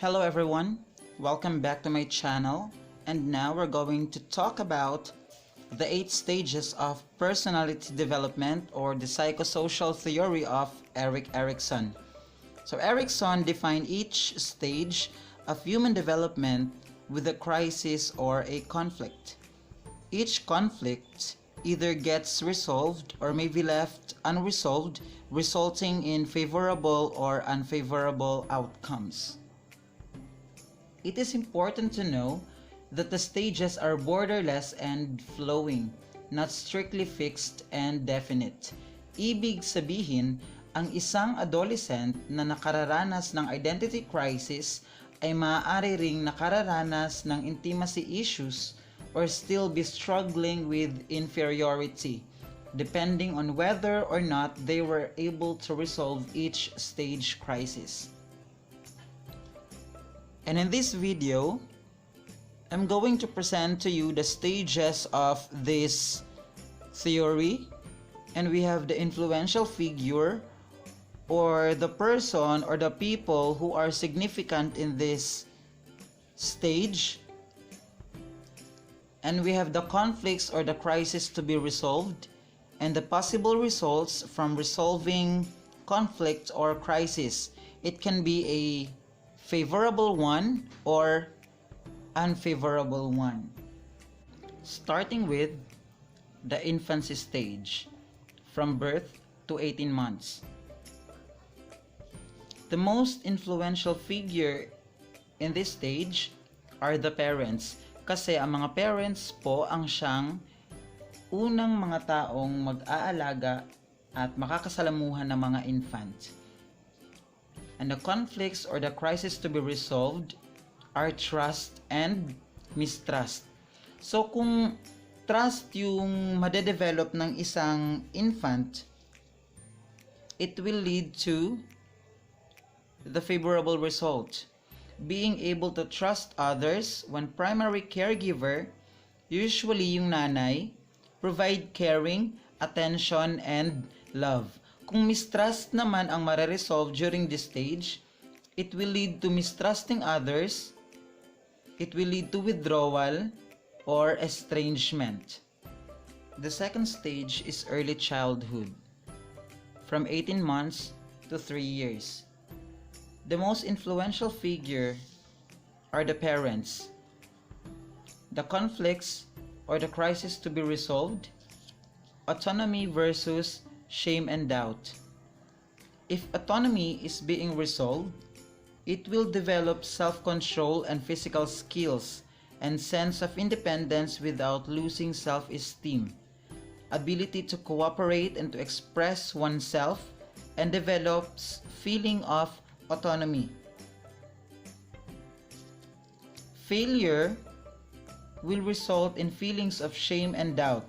Hello everyone, welcome back to my channel, and now we're going to talk about the 8 stages of personality development, or the psychosocial theory of Erik Erikson. So Erikson defined each stage of human development with a crisis or a conflict. Each conflict either gets resolved or may be left unresolved, resulting in favorable or unfavorable outcomes. It is important to know that the stages are borderless and flowing, not strictly fixed and definite. Ibig sabihin, ang isang adolescent na nakararanas ng identity crisis ay maaari ring nakararanas ng intimacy issues or still be struggling with inferiority, depending on whether or not they were able to resolve each stage crisis. And in this video, I'm going to present to you the stages of this theory, and we have the influential figure, or the person or the people who are significant in this stage, and we have the conflicts or the crisis to be resolved, and the possible results from resolving conflict or crisis. It can be a favorable one or unfavorable one. Starting with the infancy stage, from birth to 18 months. The most influential figure in this stage are the parents, kasi ang mga parents po ang siyang unang mga taong mag-aalaga at makakasalamuhan ng mga infant. And the conflicts or the crisis to be resolved are trust and mistrust. So kung trust yung madedevelop ng isang infant, it will lead to the favorable result. Being able to trust others when primary caregiver, usually yung nanay, provide caring, attention, and love. Kung mistrust naman ang mareresolve during this stage, it will lead to mistrusting others, it will lead to withdrawal or estrangement. The second stage is early childhood, from 18 months to 3 years. The most influential figure are the parents. The conflicts or the crisis to be resolved, autonomy versus shame and doubt. If autonomy is being resolved, it will develop self-control and physical skills and sense of independence without losing self-esteem, ability to cooperate and to express oneself, and develops feeling of autonomy. Failure will result in feelings of shame and doubt.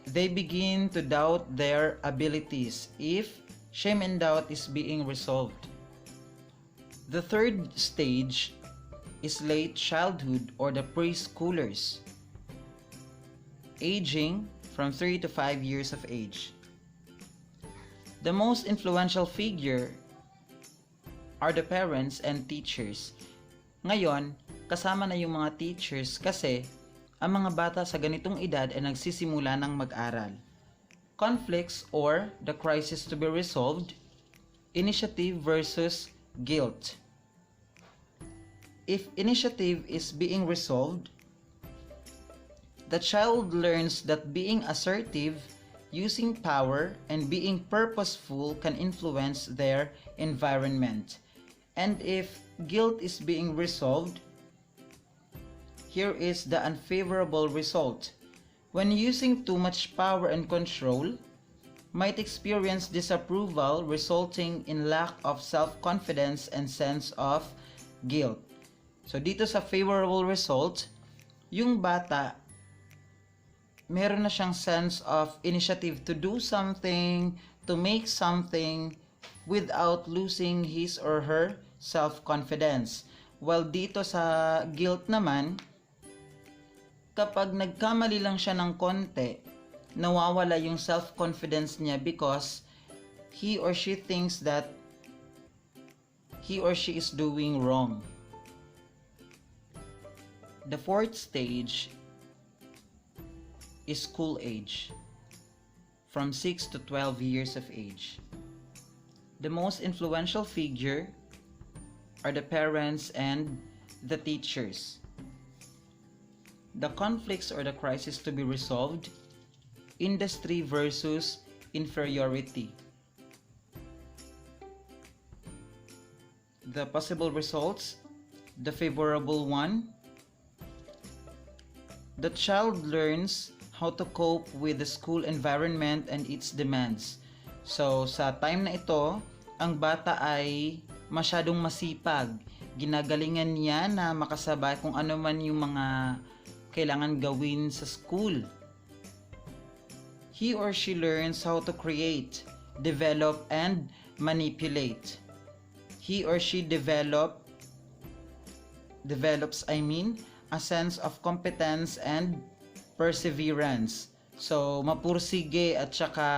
They begin to doubt their abilities if shame and doubt is being resolved. The third stage is late childhood, or the preschoolers, aging from 3 to 5 years of age. The most influential figure are the parents and teachers. Ngayon, kasama na yung mga teachers kasi ang mga bata sa ganitong edad ay nagsisimula ng mag-aral. Conflicts or the crisis to be resolved, initiative versus guilt. If initiative is being resolved, the child learns that being assertive, using power, and being purposeful can influence their environment. And if guilt is being resolved, here is the unfavorable result. When using too much power and control, might experience disapproval, resulting in lack of self-confidence and sense of guilt. So dito sa favorable result, yung bata, meron na siyang sense of initiative to do something, to make something, without losing his or her self-confidence. While dito sa guilt naman, kapag nagkamali lang siya ng konti, nawawala yung self-confidence niya because he or she thinks that he or she is doing wrong. The fourth stage is school age, from 6 to 12 years of age. The most influential figure are the parents and the teachers. The conflicts or the crisis to be resolved: industry versus inferiority. The possible results: the favorable one, the child learns how to cope with the school environment and its demands. So, sa time na ito, ang bata ay masyadong masipag. Ginagalingan niya na makasabay kung ano man yung mga kailangan gawin sa school. He or she learns how to create, develop, and manipulate. He or she develops a sense of competence and perseverance. So, mapursige at saka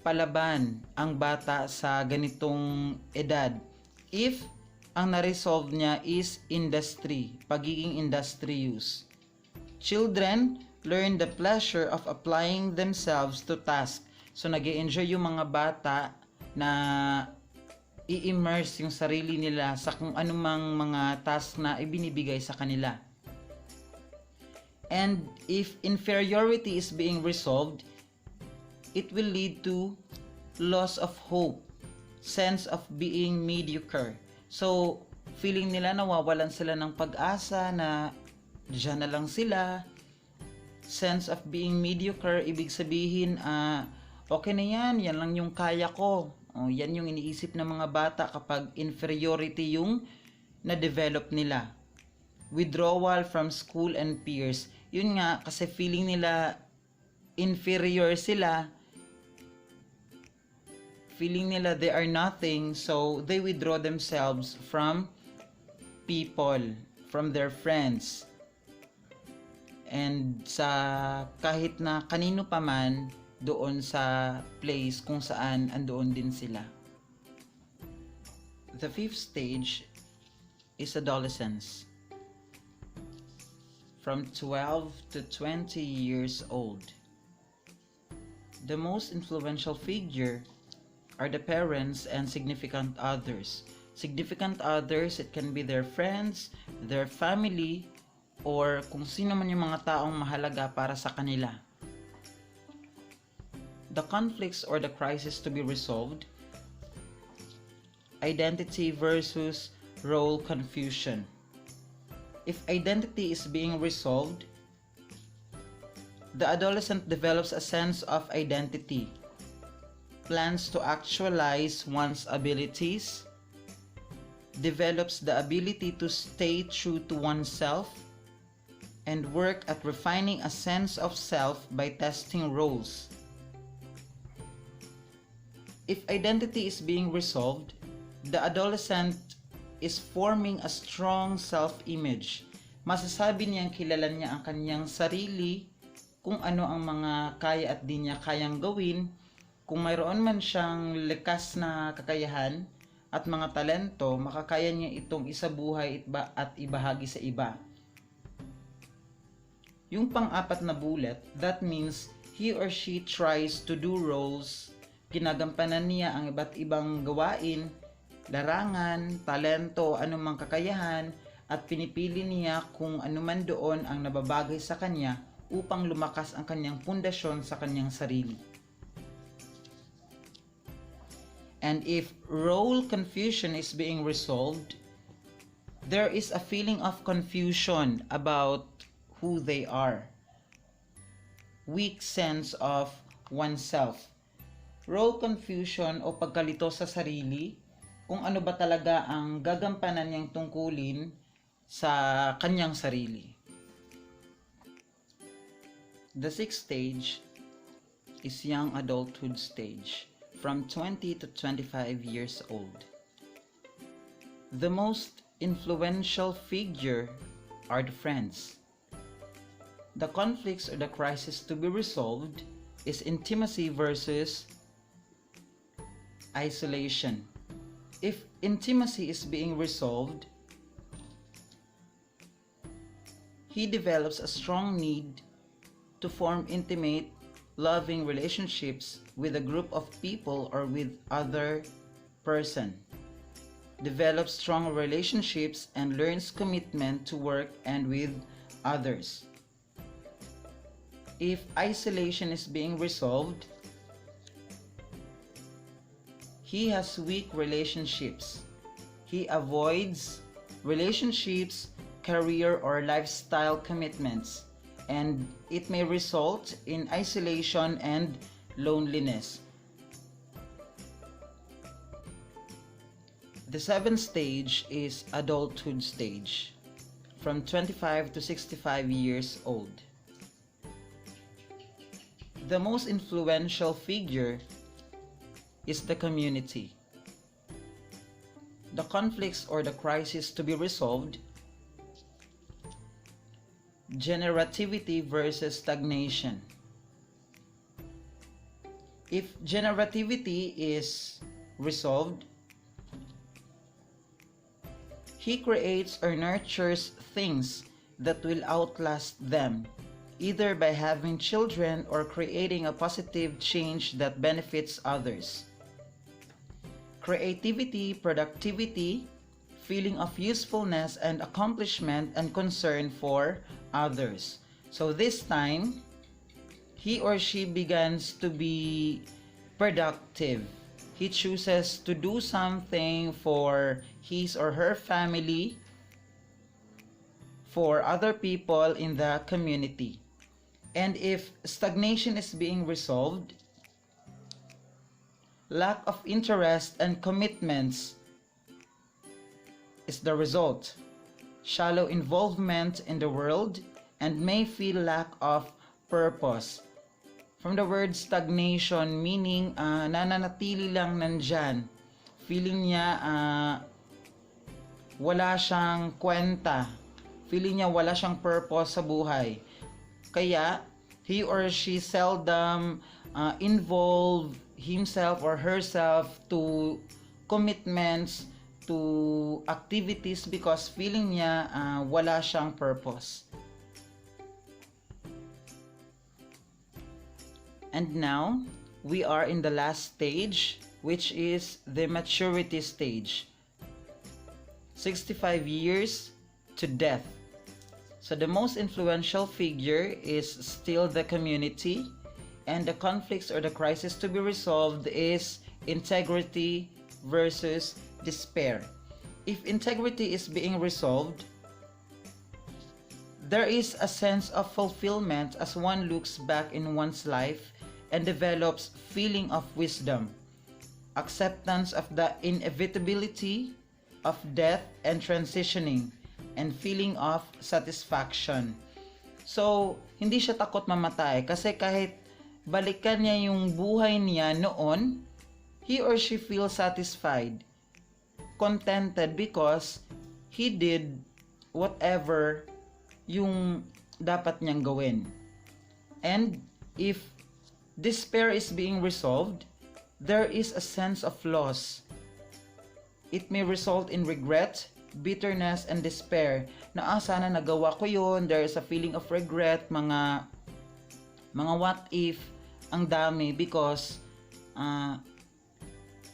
palaban ang bata sa ganitong edad if ang na-resolve niya is industry, pagiging industrious. Children learn the pleasure of applying themselves to task. So, nag-e-enjoy yung mga bata na i-immerse yung sarili nila sa kung anumang mga task na ibinibigay sa kanila. And if inferiority is being resolved, it will lead to loss of hope, sense of being mediocre. So, feeling nila nawawalan sila ng pag-asa na diyan na lang sila. Sense of being mediocre, ibig sabihin, okay na yan lang yung kaya ko. Yan yung iniisip ng mga bata kapag inferiority yung na-develop nila. Withdrawal from school and peers. Yun nga, kasi feeling nila inferior sila. Feeling nila they are nothing, so they withdraw themselves from people, from their friends. And sa kahit na kanino pa man, doon sa place kung saan andoon din sila. The fifth stage is adolescence, from 12 to 20 years old. The most influential figure are the parents and significant others. Significant others, it can be their friends, their family, or kung sino man yung mga taong mahalaga para sa kanila. The conflicts or the crisis to be resolved: identity versus role confusion. If identity is being resolved, the adolescent develops a sense of identity, plans to actualize one's abilities, develops the ability to stay true to oneself, and work at refining a sense of self by testing roles. If identity is being resolved, the adolescent is forming a strong self-image. Masasabi niyang kilala niya ang kanyang sarili, kung ano ang mga kaya at di niya kayang gawin, kung mayroon man siyang likas na kakayahan at mga talento, makakaya niya itong isabuhay at ibahagi sa iba. Yung pang-apat na bullet, that means he or she tries to do roles. Ginagampanan niya ang iba't ibang gawain, larangan, talento, anumang kakayahan, at pinipili niya kung anuman doon ang nababagay sa kanya upang lumakas ang kanyang pundasyon sa kanyang sarili. And if role confusion is being resolved, there is a feeling of confusion about who they are. Weak sense of oneself. Role confusion o pagkalito sa sarili, kung ano ba talaga ang gagampanan niyang tungkulin sa kanyang sarili. The sixth stage is young adulthood stage, from 20 to 25 years old. The most influential figure are the friends. The conflicts or the crisis to be resolved is intimacy versus isolation. If intimacy is being resolved, he develops a strong need to form intimate, loving relationships with a group of people or with other person. Develops strong relationships and learns commitment to work and with others. If isolation is being resolved, he has weak relationships. He avoids relationships, career, or lifestyle commitments, and it may result in isolation and loneliness. The seventh stage is adulthood stage, from 25 to 65 years old. The most influential figure is the community. The conflicts or the crisis to be resolved: generativity versus stagnation. If generativity is resolved, he creates or nurtures things that will outlast them, either by having children or creating a positive change that benefits others. Creativity, productivity, feeling of usefulness and accomplishment, and concern for others. So this time, he or she begins to be productive. He chooses to do something for his or her family, for other people in the community. And if stagnation is being resolved, lack of interest and commitments is the result. Shallow involvement in the world and may feel lack of purpose. From the word stagnation, meaning nananatili lang nandyan. Feeling niya wala siyang kwenta. Feeling niya wala siyang purpose sa buhay. Kaya, he or she seldom involve himself or herself to commitments, to activities, because feeling niya wala siyang purpose. And now, we are in the last stage, which is the maturity stage. 65 years to death. So the most influential figure is still the community, and the conflicts or the crisis to be resolved is integrity versus despair. If integrity is being resolved, there is a sense of fulfillment as one looks back in one's life and develops feeling of wisdom, acceptance of the inevitability of death and transitioning, and feeling of satisfaction. So, hindi siya takot mamatay kasi kahit balikan niya yung buhay niya noon, he or she feels satisfied, contented, because he did whatever yung dapat niyang gawin. And if despair is being resolved, there is a sense of loss. It may result in regret, bitterness, and despair. Na sana nagawa ko yun. There is a feeling of regret, mga what if, ang dami, because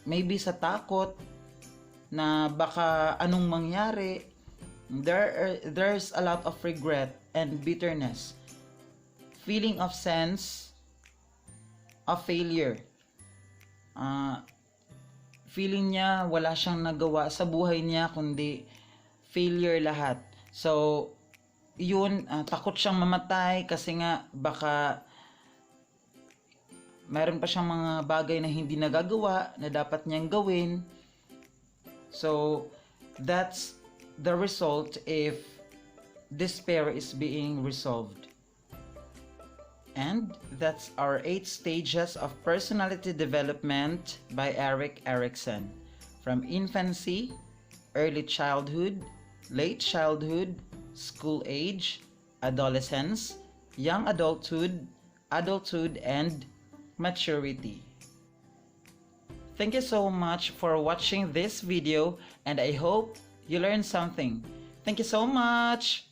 maybe sa takot na baka anong mangyari, there's a lot of regret and bitterness. Feeling of sense of failure. Feeling niya wala siyang nagawa sa buhay niya kundi failure lahat. So, yun, takot siyang mamatay kasi nga baka mayroon pa siyang mga bagay na hindi nagagawa na dapat niyang gawin. So, that's the result if despair is being resolved. And that's our 8 stages of personality development by Erik Erikson. From infancy, early childhood, late childhood, school age, adolescence, young adulthood, adulthood, and maturity. Thank you so much for watching this video and I hope you learned something. Thank you so much!